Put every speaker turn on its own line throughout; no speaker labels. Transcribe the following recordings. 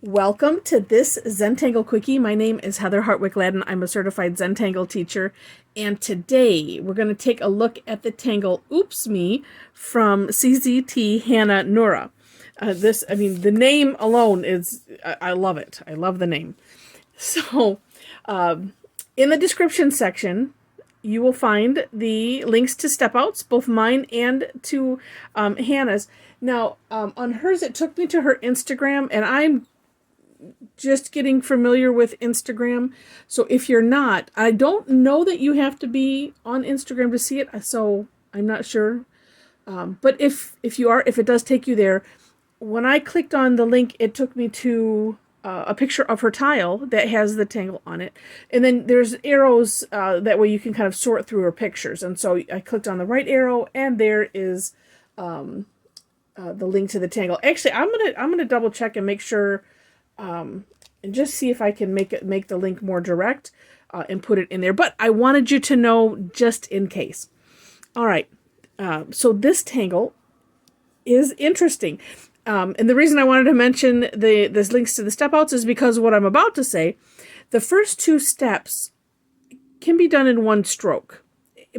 Welcome to this Zentangle Quickie. My name is Heather Hartwick Gladden. I'm a certified Zentangle teacher. And today we're going to take a look at the tangle Oopsmi from CZT Hanny Nura. The name alone is, I love it. I love the name. So, in the description section, you will find the links to step outs, both mine and to Hannah's. Now, on hers, it took me to her Instagram, and I'm just getting familiar with Instagram. So if you're not, I don't know that you have to be on Instagram to see it. So I'm not sure. But if you are, if it does take you there, when I clicked on the link, it took me to a picture of her tile that has the tangle on it. And then there's arrows that way you can kind of sort through her pictures. And so I clicked on the right arrow, and there is the link to the tangle. Actually, I'm gonna double check and make sure. And just see if I can make the link more direct and put it in there. But I wanted you to know just in case. All right. So this tangle is interesting. And the reason I wanted to mention this links to the step outs is because what I'm about to say, the first two steps can be done in one stroke.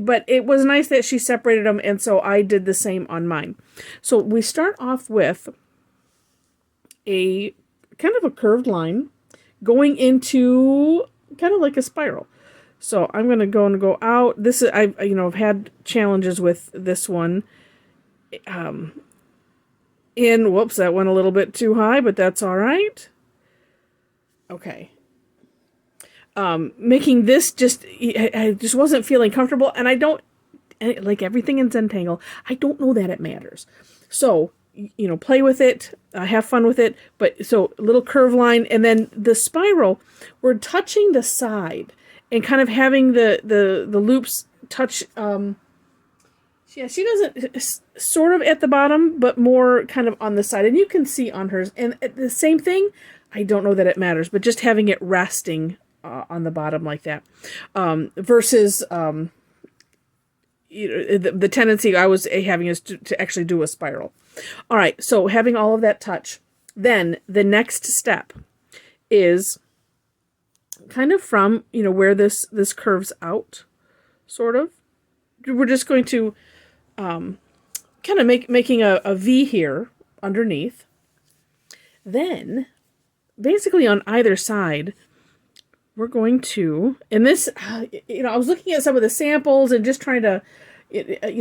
But it was nice that she separated them, and so I did the same on mine. So we start off with a kind of a curved line going into kind of like a spiral. So I'm going to go out. This is, I've had challenges with this one. Whoops, that went a little bit too high, but that's all right. Okay. Making this I just wasn't feeling comfortable, and I don't, like everything in Zentangle, I don't know that it matters. So, play with it, have fun with it. But so a little curve line, and then the spiral, we're touching the side and kind of having the loops touch. Yeah, she doesn't, sort of at the bottom, but more kind of on the side. And you can see on hers, and the same thing. I don't know that it matters, but just having it resting on the bottom like that, versus the tendency I was having is to actually do a spiral. All right, so having all of that touch, then the next step is kind of from, where this curves out, sort of. We're just going to kind of making a V here underneath. Then, basically on either side, we're going to, and this, I was looking at some of the samples and just trying to,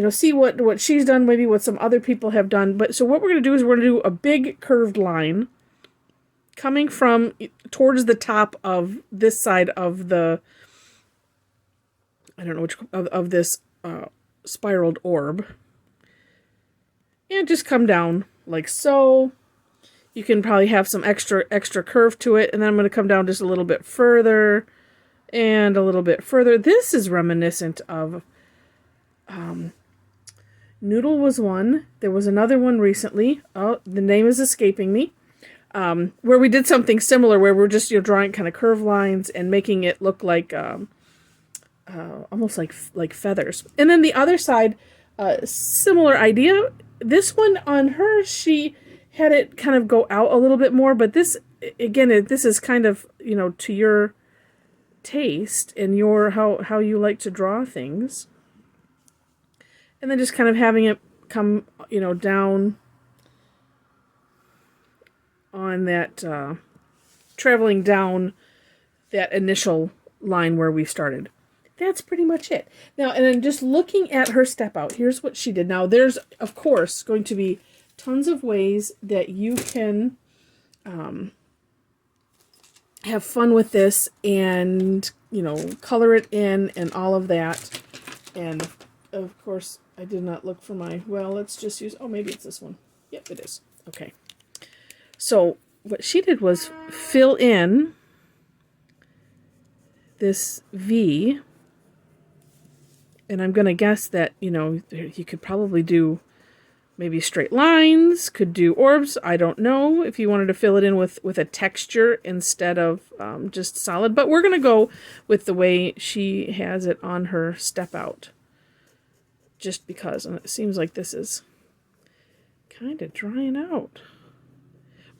see what she's done, maybe what some other people have done. But so what we're going to do is we're going to do a big curved line coming from towards the top of this side of the, I don't know which, of this spiraled orb. And just come down like so. You can probably have some extra curve to it. And then I'm going to come down just a little bit further and a little bit further. This is reminiscent of, Noodle was one. There was another one recently. Oh, the name is escaping me. Where we did something similar, where we're just, drawing kind of curved lines and making it look like, almost like feathers. And then the other side, similar idea. This one on her, she had it kind of go out a little bit more, but this, again, this is kind of, to your taste and your, how you like to draw things. And then just kind of having it come, down on that, traveling down that initial line where we started. That's pretty much it. Now, and then just looking at her step out, here's what she did. Now, there's, of course, going to be tons of ways that you can have fun with this and, color it in and all of that. And, of course, I did not look for let's just use, maybe it's this one. Yep, it is. Okay. So what she did was fill in this V. And I'm going to guess that, you could probably do maybe straight lines, could do orbs. I don't know if you wanted to fill it in with a texture instead of just solid. But we're going to go with the way she has it on her step out. Just because, and it seems like this is kind of drying out.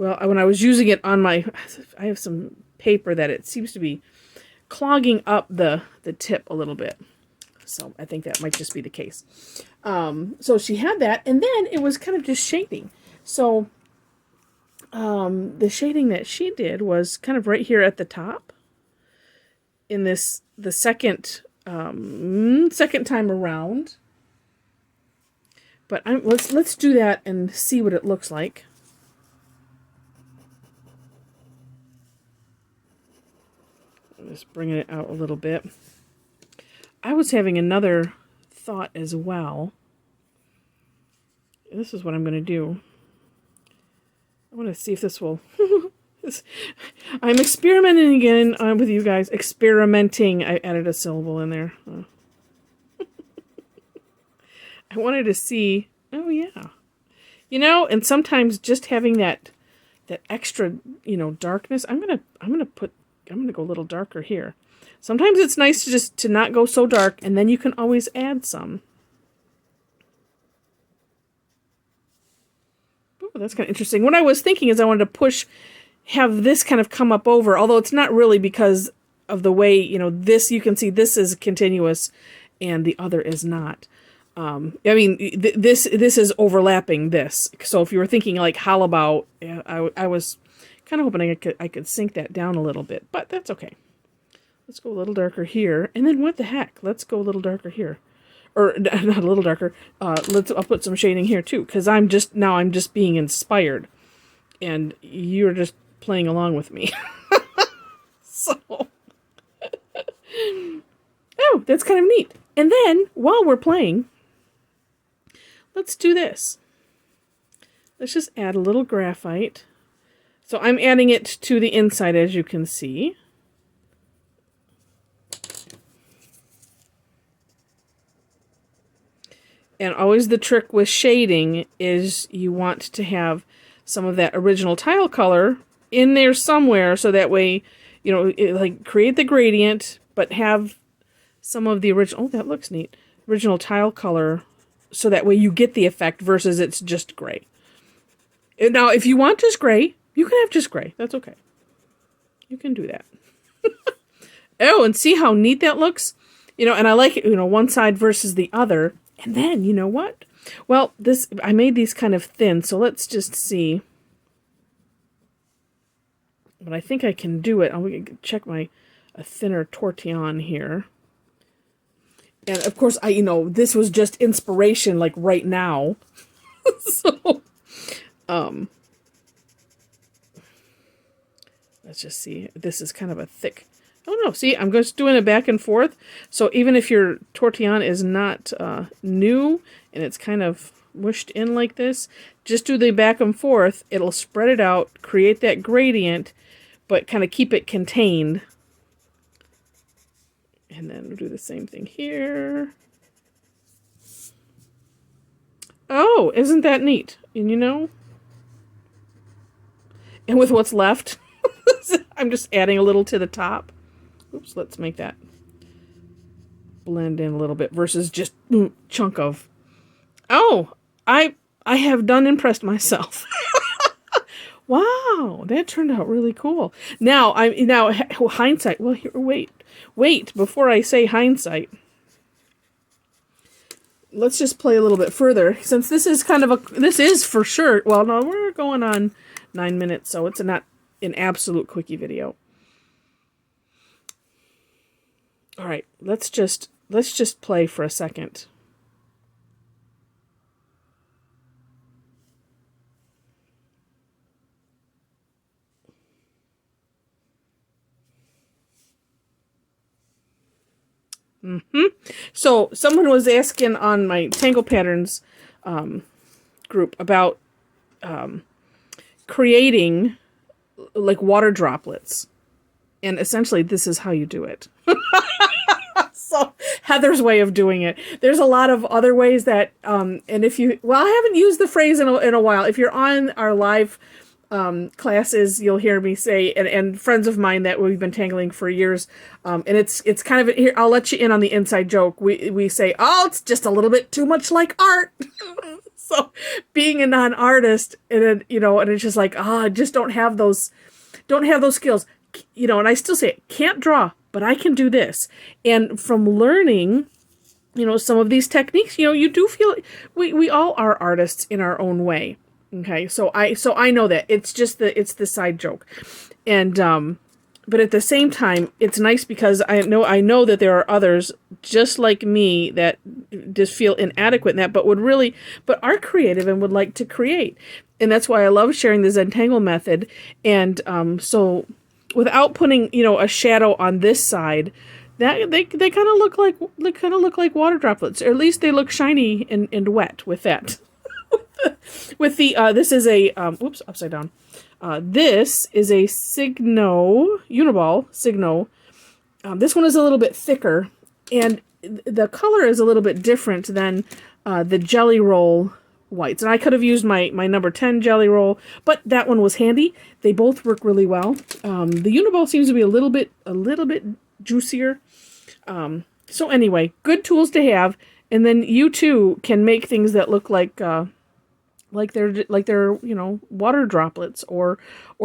well, when I was using it on I have some paper that it seems to be clogging up the tip a little bit. So I think that might just be the case. So she had that, and then it was kind of just shading. So the shading that she did was kind of right here at the top. In the second time around. But let's do that and see what it looks like. I'm just bringing it out a little bit. I was having another thought as well. This is what I'm going to do. I want to see if this will... I'm experimenting again with you guys. Experimenting. I added a syllable in there. I wanted to see... Oh, yeah. You know, and sometimes just having that extra, you know, darkness. I'm gonna go a little darker here. Sometimes it's nice to not go so dark, and then you can always add some. Oh, that's kind of interesting. What I was thinking is I wanted to have this kind of come up over, although it's not really because of the way, you know, this, you can see this is continuous and the other is not. I mean, this is overlapping this. So if you were thinking like how about, I was kind of hoping I could sink that down a little bit, but that's okay. Let's go a little darker here. And then what the heck? Let's go a little darker here. Or not a little darker. I'll put some shading here too, because I'm just being inspired. And you're just playing along with me. So, oh, that's kind of neat. And then, while we're playing, let's do this. Let's just add a little graphite. So I'm adding it to the inside, as you can see. And always the trick with shading is you want to have some of that original tile color in there somewhere, so that way, you know, like create the gradient, but have some of the original, oh, that looks neat, original tile color, so that way you get the effect versus it's just gray. Now, if you want just gray, you can have just gray. That's okay. You can do that. Oh, and see how neat that looks? You know, and I like it, you know, one side versus the other. And then, you know what? Well, I made these kind of thin, so let's just see. But I think I can do it. I'll check a thinner tortillon here. And of course, you know, this was just inspiration, like right now. So, let's just see. This is kind of a thick. Oh no, see, I'm just doing it back and forth. So even if your tortillon is not new and it's kind of mushed in like this, just do the back and forth. It'll spread it out, create that gradient, but kind of keep it contained. And then we'll do the same thing here. Oh, isn't that neat? And you know, and with what's left, I'm just adding a little to the top. Oops, let's make that blend in a little bit versus just chunk of. Oh, I have done impressed myself. Wow, that turned out really cool. Now hindsight. Well, here, wait before I say hindsight. Let's just play a little bit further, since this is this is for sure. Well, no, we're going on 9 minutes, so it's not an absolute quickie video. All right, let's just play for a second. So someone was asking on my Tangle Patterns group about creating like water droplets, and essentially this is how you do it. So Heather's way of doing it. There's a lot of other ways that, and if you, well, I haven't used the phrase in a while. If you're on our live classes, you'll hear me say, and friends of mine that we've been tangling for years, and it's kind of, here, I'll let you in on the inside joke. We say, oh, it's just a little bit too much like art. So being a non-artist, and then, and it's just like, I just don't have those skills, and I still say, can't draw, but I can do this. And from learning, some of these techniques, you do feel, we all are artists in our own way. Okay. So I know that it's the side joke. And, but at the same time, it's nice because I know that there are others just like me that just feel inadequate in that, but are creative and would like to create. And that's why I love sharing the Zentangle method. And so without putting, a shadow on this side, that they kind of look like water droplets, or at least they look shiny and wet with that. with the this is a oops, upside down. This is a Uniball Signo. This one is a little bit thicker, and the color is a little bit different than the Jelly Roll whites. And I could have used my number 10 Jelly Roll, but that one was handy. They both work really well. The Uniball seems to be a little bit juicier. So anyway, good tools to have, and then you too can make things that look like they're water droplets or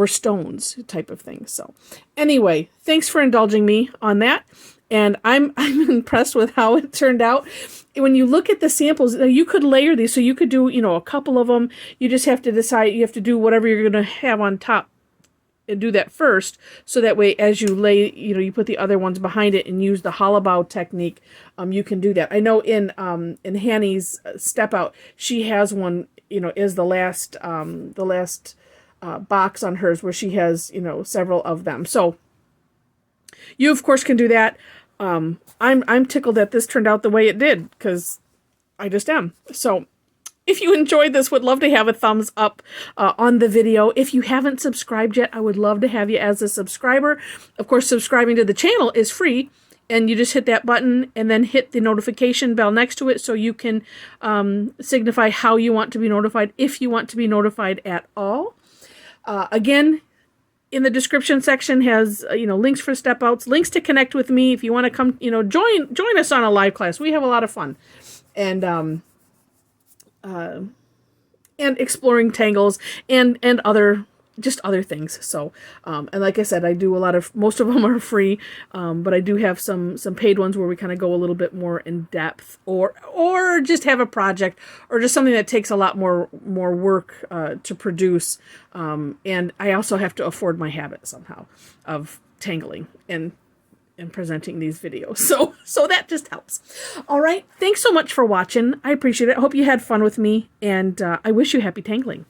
stones type of thing. So anyway, thanks for indulging me on that, and I'm impressed with how it turned out. When you look at the samples, you could layer these, so you could do a couple of them. You just have to decide, you have to do whatever you're going to have on top and do that first, so that way as you lay, you put the other ones behind it and use the hollow bow technique. You can do that. I know in Hanny's Step Out, she has one, is the last box on hers where she has, several of them. So you of course can do that. I'm tickled that this turned out the way it did, because I just am. So if you enjoyed this, would love to have a thumbs up on the video. If you haven't subscribed yet, I would love to have you as a subscriber. Of course, subscribing to the channel is free, and you just hit that button and then hit the notification bell next to it, so you can signify how you want to be notified, if you want to be notified at all. Again, in the description section has links for step outs, links to connect with me if you want to come, join us on a live class. We have a lot of fun, and exploring tangles and other things. So, and like I said, I do most of them are free, but I do have some paid ones where we kind of go a little bit more in depth, or just have a project, or just something that takes a lot more work to produce. And I also have to afford my habit somehow of tangling and presenting these videos. So that just helps. All right. Thanks so much for watching. I appreciate it. I hope you had fun with me, and I wish you happy tangling.